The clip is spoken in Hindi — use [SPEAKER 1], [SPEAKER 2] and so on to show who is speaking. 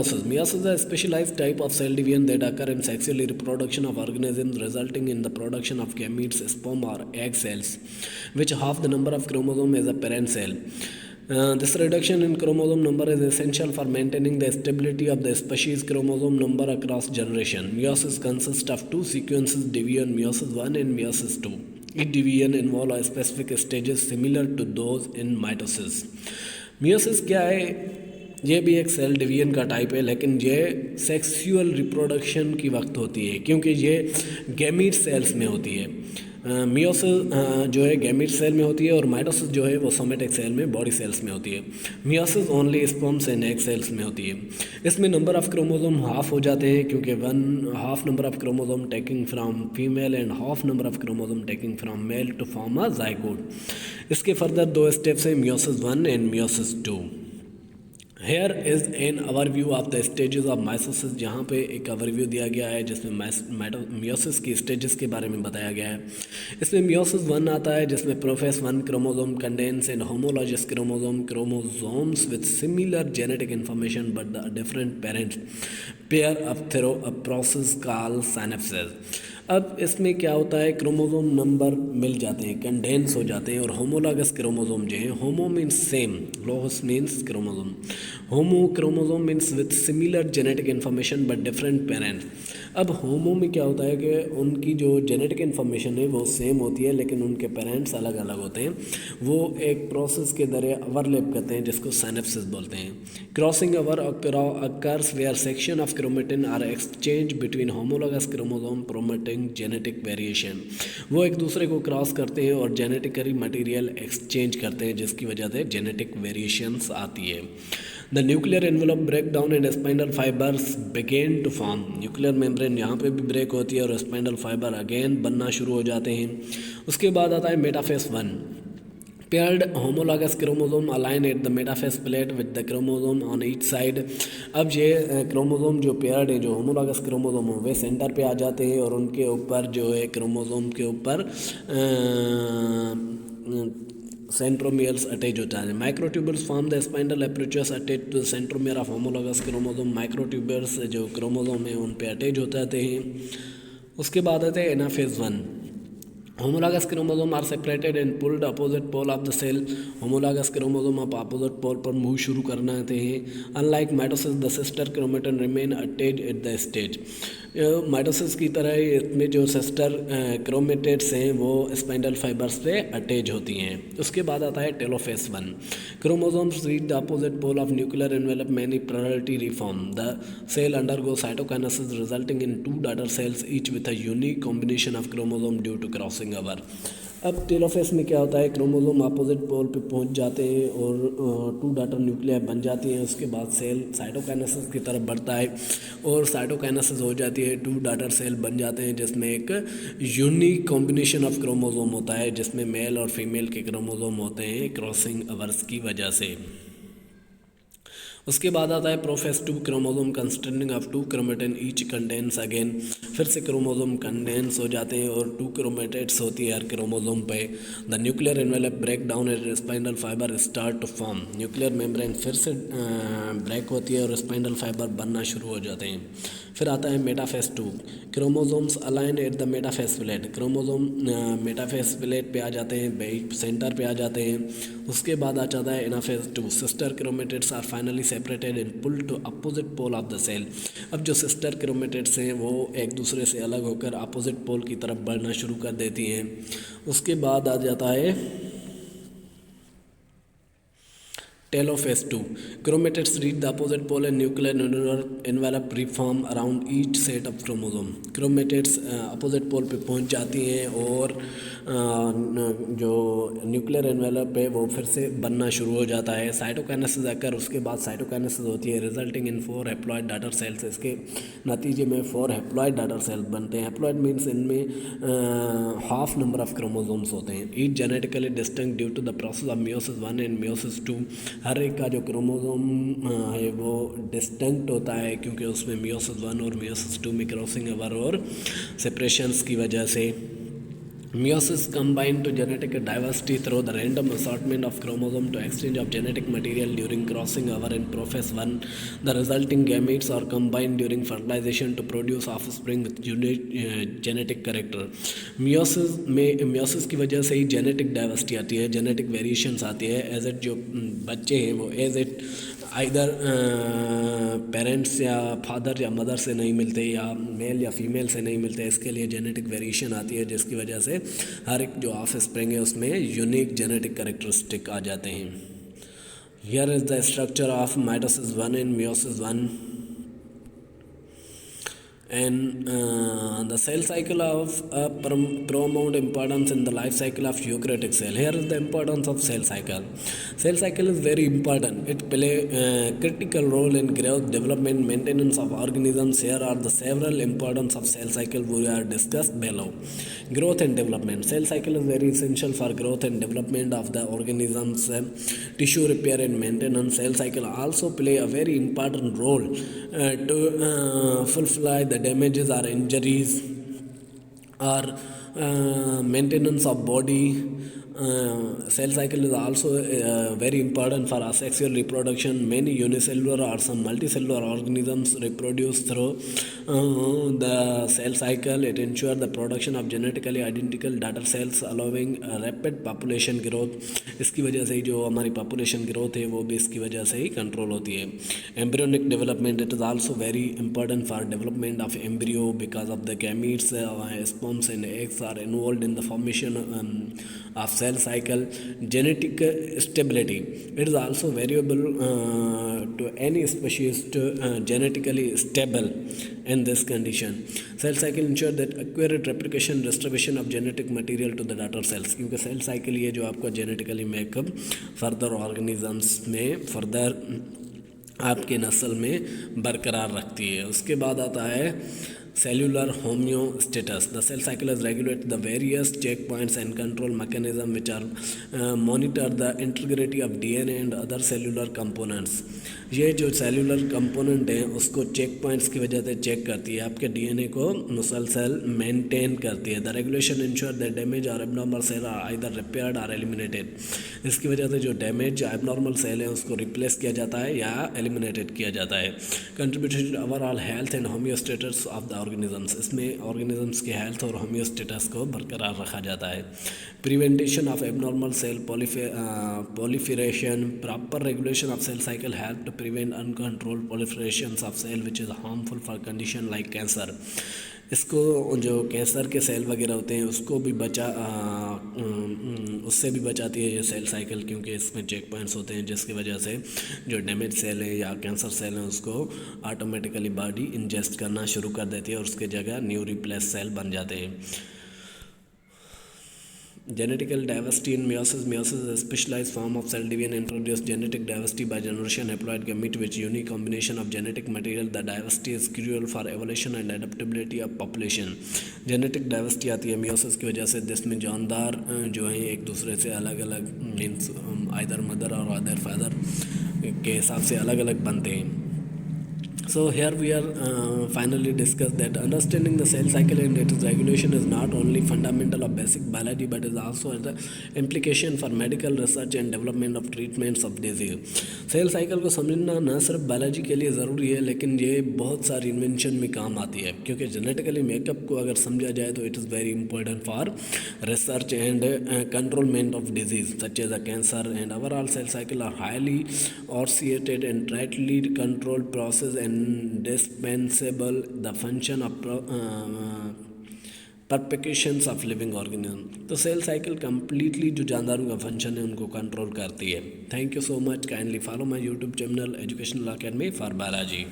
[SPEAKER 1] Meiosis is a specialized type of cell division that occur in sexual reproduction of organisms, resulting in the production of gametes, sperm or egg cells, which half the number of chromosomes as a parent cell. This reduction in chromosome number is essential for maintaining the stability of the species chromosome number across generation. Meiosis consists of two sequences, division meiosis 1 and meiosis 2. Each division involves specific stages similar to those in mitosis. meiosis क्या है? ये भी एक सेल डिवीजन का टाइप है, लेकिन ये सेक्सुअल रिप्रोडक्शन की वक्त होती है, क्योंकि ये गैमीट सेल्स में होती है। मियोसिस जो है गैमीट सेल में होती है और माइटोसिस जो है वो सोमेटिक सेल में, बॉडी सेल्स में होती है। Meiosis only sperms and egg cells में होती है। इसमें नंबर ऑफ क्रोमोसोम हाफ हो जाते हैं, क्योंकि half number of chromosome taking from female and half number of chromosome taking from male to form a zygote. इसके फर्दर दो स्टेप्स हैं, meiosis 1 and meiosis 2। Here is an overview of the stages of mitosis. जहाँ पे एक ओवरव्यू दिया गया है जिसमें मियोसिस की स्टेजेस के बारे में बताया गया है। इसमें मियोसिस 1 आता है, जिसमें prophase 1 chromosome contains and homologous chromosomes with similar genetic information but the different parents pair up through a process called synapsis. अब इसमें क्या होता है, क्रोमोसोम नंबर मिल जाते हैं, कंडेंस हो जाते हैं, और होमोलॉगस क्रोमोसोम जो है, होमो means same, लोगस means chromosome, homo chromosome means with similar genetic information but different parents. अब होमो में क्या होता है कि उनकी जो जेनेटिक इन्फॉर्मेशन है वो सेम होती है, लेकिन उनके पेरेंट्स अलग अलग होते हैं। वो एक प्रोसेस के जरिए ओवरलैप करते हैं, जिसको सिनेप्सिस बोलते हैं। Crossing over occurs where section of chromatin are exchange between homologous chromosome promoting genetic variation. वो एक दूसरे को क्रॉस करते हैं और जेनेटिकली मटेरियल एक्सचेंज करते हैं, जिसकी वजह से जेनेटिक वेरिएशंस आती है। The nuclear envelope break down and spindle fibres begin to form. Nuclear membrane यहाँ पे भी ब्रेक होती है और स्पाइंडल फाइबर अगेन बनना शुरू हो जाते हैं। उसके बाद आता है metaphase 1। Paired homologous chromosome align at the metaphase plate with the chromosome on each side. अब ये क्रोमोसोम जो पेयर्ड है, जो होमोलॉगस क्रोमोसोम हो, वे सेंटर पे आ जाते हैं और उनके ऊपर जो है क्रोमोसोम के ऊपर सेंट्रोमियर्स अटैच होता है। Microtubules form the spindle approaches attach to centromere of homologous chromosome. Microtubules जो क्रोमोसोम है उन पे अटैच हो जाते हैं। उसके बाद आते हैं anaphase 1। Homologous chromosome are separated and pulled opposite pole of the cell. Homologous chromosome of opposite pole पर मूव शुरू करना आते हैं। Unlike mitosis, the sister chromatin remain attached at the stage. Mitosis की तरह इसमें जो सिस्टर क्रोमेटेड्स हैं वो स्पाइंडल फाइबर्स पे अटैच होती हैं। उसके बाद आता है telophase 1। Chromosomes reach the opposite pole of nuclear envelope many plurality reform. The cell undergo cytokinesis resulting in 2 daughter cells each with a unique combination of chromosome due to crossing over. अब टेलोफेस में क्या होता है, क्रोमोसोम अपोजिट पोल पे पहुंच जाते हैं और 2 डॉटर न्यूक्लियर बन जाती हैं। उसके बाद सेल साइटोकाइनेसिस की तरफ बढ़ता है और साइटोकाइनेसिस हो जाती है, 2 डॉटर सेल बन जाते हैं, जिसमें एक यूनिक कॉम्बिनेशन ऑफ क्रोमोसोम होता है, जिसमें मेल और फीमेल के क्रोमोसोम होते हैं क्रॉसिंग ओवर्स की वजह से। उसके बाद आता है prophase 2 chromosome consisting of 2 chromatin each contains again. फिर से क्रोमोसोम कंडेंस हो जाते हैं और 2 क्रोमेटेड्स होती है हर क्रोमोसोम पे। The nuclear envelope break down and spindle fibre start to form. Nuclear membrane फिर से ब्रेक होती है और स्पाइंडल फाइबर बनना शुरू हो जाते हैं। फिर आता है metaphase 2। Chromosomes align at the metaphase plate. Chromosome metaphase plate पे आ जाते हैं, सेंटर पे आ जाते हैं। उसके बाद आ जाता है anaphase 2। Sister chromatids are finally separated and pulled to opposite pole of the cell. अब जो सिस्टर क्रोमेटिड्स हैं वो एक दूसरे से अलग होकर अपोजिट पोल की तरफ बढ़ना शुरू कर देती हैं। उसके बाद आ जाता है telophase 2। Chromatids reach the opposite pole and nuclear envelope reform around each set of chromosome. Chromatids opposite pole पे पहुंच जाती हैं और जो न्यूक्लियर एनवेलप है वो फिर से बनना शुरू हो जाता है। साइटोकाइनेसिस आकर उसके बाद साइटोकाइनेसिस होती है, resulting in 4 haploid daughter cells. इसके नतीजे में 4 हैप्लॉइड डॉटर सेल्स बनते हैं। हैप्लॉइड मीन्स इनमें हाफ नंबर ऑफ क्रोमोसोम्स होते हैं। Each genetically distinct due to the process of meiosis 1 and meiosis 2। हर एक का जो क्रोमोसोम है वो डिस्टिंक्ट होता है, क्योंकि उसमें मियोसिस 1 और मियोसिस 2 में क्रॉसिंग ओवर और सेपरेशंस की वजह से। Meiosis combined to genetic diversity through the random assortment of chromosome to exchange of genetic material during crossing over in Prophase 1. The resulting gametes are combined during fertilization to produce offspring with genetic character. Meiosis की वजह से ही genetic diversity आती है, genetic variations आती है, एज इट जो बच्चे हैं वो एज इट आइदर पेरेंट्स या फादर या मदर से नहीं मिलते या मेल या फीमेल से नहीं मिलते, इसके लिए जेनेटिक वेरिएशन आती है, जिसकी वजह से हर एक जो ऑफ स्प्रिंग है उसमें यूनिक जेनेटिक कैरेक्टरिस्टिक आ जाते हैं. Here is the structure of mitosis 1 and meiosis 1. And the cell cycle of paramount importance in the life cycle of eukaryotic cell. Here is the importance of cell cycle. Cell cycle is very important. It play a critical role in growth, development, maintenance of organisms. Here are the several importance of cell cycle we are discussed below. Growth and development. Cell cycle is very essential for growth and development of the organisms, tissue repair and maintenance. Cell cycle also play a very important role to fulfill the damages or injuries or maintenance of body. Cell cycle is also very important for asexual reproduction. Many unicellular or some multicellular organisms reproduce through the cell cycle. It ensures the production of genetically identical daughter cells allowing rapid population growth. इसकी वजह से ही जो हमारी population growth है वो भी इसकी वजह से ही control होती है. Embryonic development, it is also very important for development of embryo because of the gametes, sperms and eggs are involved in the formation of cell cycle. Genetic stability, it is also variable to any species to genetically stable in this condition. Cell cycle ensure that accurate replication restoration of genetic material to the daughter cells, क्योंकि cell cycle ये जो आपका genetically makeup further organisms में further आपके नस्ल में बरकरार रखती है. उसके बाद आता है cellular homeostasis. The cell cycle is regulate the various checkpoints and control mechanism which are monitor the integrity of DNA and other cellular components. ये जो सेलुलर कंपोनेंट है उसको चेक पॉइंट्स की वजह से चेक करती है, आपके डीएनए को मुसलसल मेंटेन करती है. The regulation ensure the damage और abnormal cell are either repaired और एलिमिनेटेड. इसकी वजह से जो डैमेज एबनॉर्मल सेल है उसको रिप्लेस किया जाता है या एलिमिनेटेड किया जाता है. Contributed overall health and homeostasis of the organisms. इसमें ऑर्गेनिजम्स की हेल्थ और होम्योस्टेटस को बरकरार रखा जाता है. Prevention of abnormal cell proliferation. Proper regulation of cell cycle help to prevent uncontrolled proliferations of cell which is harmful for condition like cancer. इसको जो कैंसर के सेल वगैरह होते हैं उसको भी उससे भी बचाती है ये सेल साइकिल, क्योंकि इसमें चेक पॉइंट्स होते हैं जिसकी वजह से जो डैमेज सेल है या कैंसर सेल है उसको ऑटोमेटिकली बॉडी इंजेस्ट करना शुरू कर देती है और उसके जगह न्यू रिप्लेस सेल बन जाते हैं. Genetical diversity in meiosis. Meiosis is a specialized form of cell division introduced genetic diversity by generation haploid gamete with unique combination of genetic material. The diversity is crucial for evolution and adaptability of population. Genetic diversity आती है meiosis की वजह से, जिसमें जानदार जो हैं एक दूसरे से अलग अलग मीन्स आइदर मदर और आइदर फादर के हिसाब से अलग अलग बनते हैं. So here we are finally discussed that understanding the cell cycle and its regulation is not only fundamental of basic biology but is also the implication for medical research and development of treatments of disease. Cell cycle को समझना न सिर्फ बायोलॉजी के लिए ज़रूरी है लेकिन ये बहुत सारी इन्वेंशन में काम आती है, क्योंकि जेनेटिकली मेकअप को अगर समझा जाए तो it is very important for research and controlment of disease such as a cancer. And overall cell cycle are highly orchestrated and tightly controlled process and indispensable the function of perpetuations of living organism. तो सेल साइकिल कम्प्लीटली जो जानदारों का फंक्शन है उनको कंट्रोल करती है. Thank you so much. Kindly follow my YouTube channel educational academy for biology.